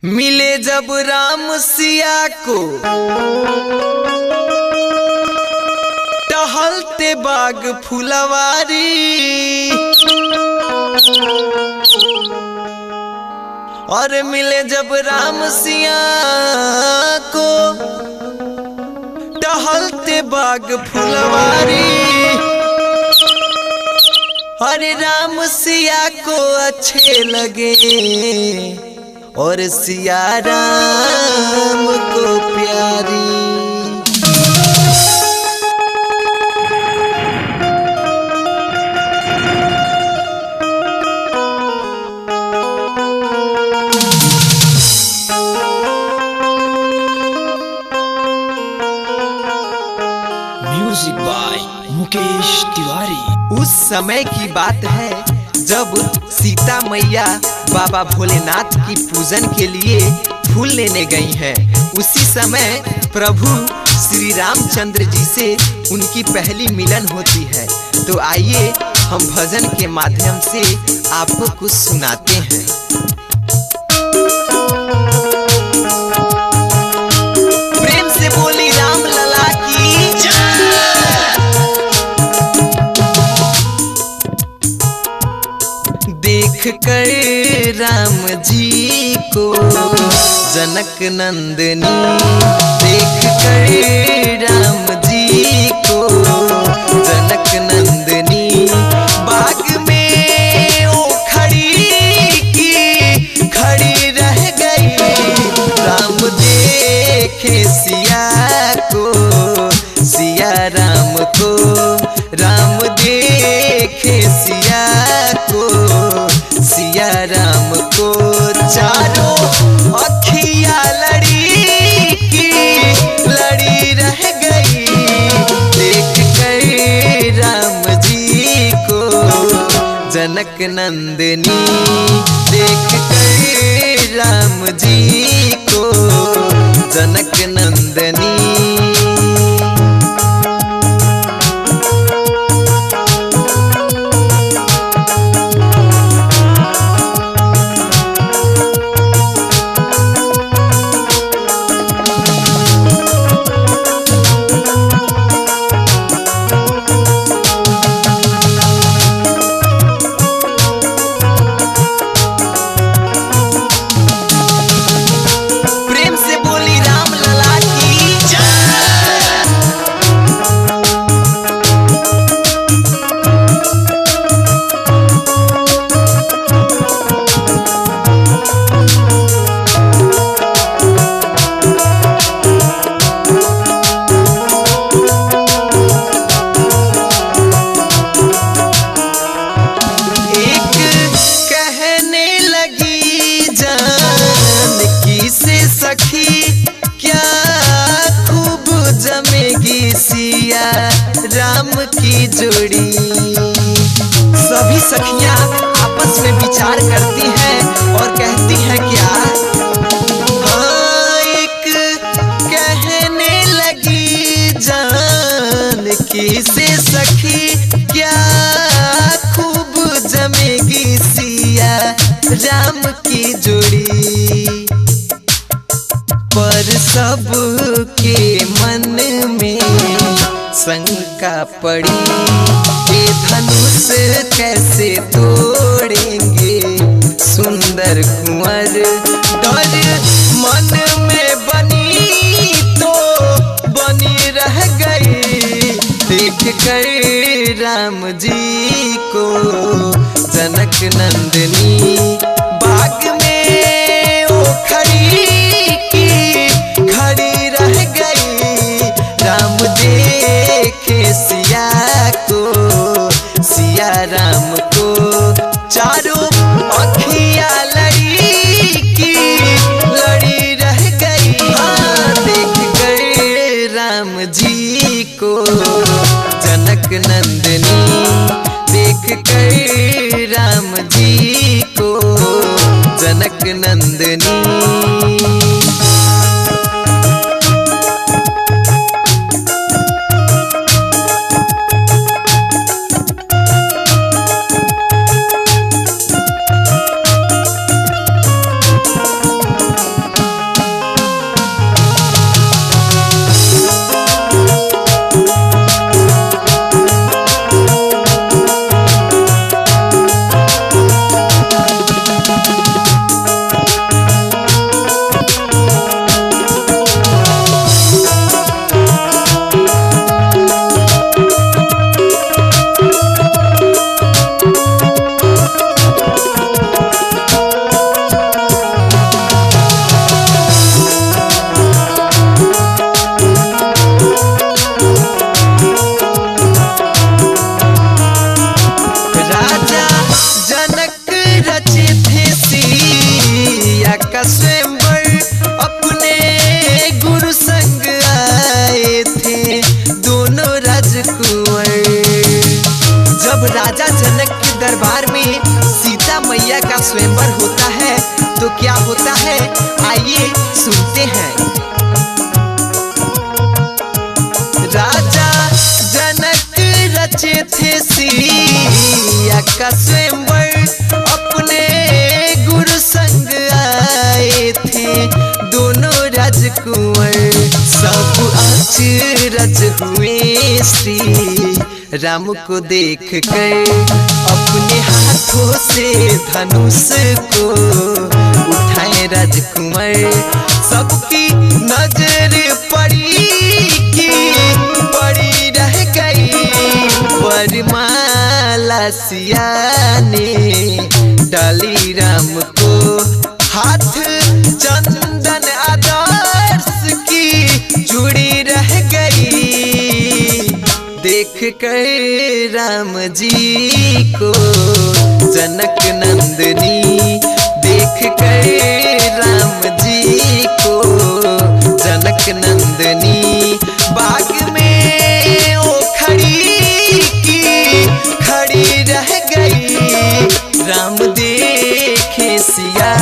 मिले जब राम सिया को टहलते बाग फुलवारी, और मिले जब राम सिया को टहलते बाग फुलवारी, अरे राम सिया को अच्छे लगे और सिया राम को प्यारी। Music by Mukesh Tiwari. उस समय की बात है जब सीता मैया बाबा भोलेनाथ की पूजन के लिए फूल लेने गई हैं। उसी समय प्रभु श्री रामचंद्र जी से उनकी पहली मिलन होती है। तो आइए हम भजन के माध्यम से आपको कुछ सुनाते हैं। प्रेम से बोली राम लला की जय। देख कर राम जी को जनक नंदनी, देख कर राम जी को जनक नंदनी, बाग में ओ खड़ी रह गई। राम देखे सिया को, सिया राम को, राम देखे सिया को, सिया राम को, चारों अखियां लड़ी रह गई। देख कर राम जी को जनक नंदनी, देख कर राम जी को जनक नंदनी। सिया राम की जोड़ी। सभी सखियां आपस में विचार करती हैं और कहती हैं क्या, हाँ एक कहने लगी जान की से सखी, क्या खूब जमेगी सिया राम की जोड़ी। पर सबके मन में शंका पड़ी, ये धनुष कैसे तोड़ेंगे सुंदर कुंवर। डर मन में बनी रह गई। देख कर राम जी को जनक नंदनी, बाग में ओ खड़ी रह गई। राम देखे सिया को, सिया राम को, चारों अखियां लड़ी रह गई। हाँ देख कर राम जी को जनक नंदनी, देख कर राम जी को जनक नंदनी। दोनों राजकुंवर। सब अचरज हुए श्री राम को देख कर, अपने हाथों से धनुष को उठाए राजकुंवर। सबकी नजर पड़ी कि पड़ी रह गई वरमाला सिया ने डाली राम को हाथ। चंदन आदर्श की जुड़ी रह गई, देख कर राम जी को जनक नंदनी। देख कर राम जी को जनक नंदनी। बाग में ओ खड़ी की खड़ी रह गई, राम देखे सिया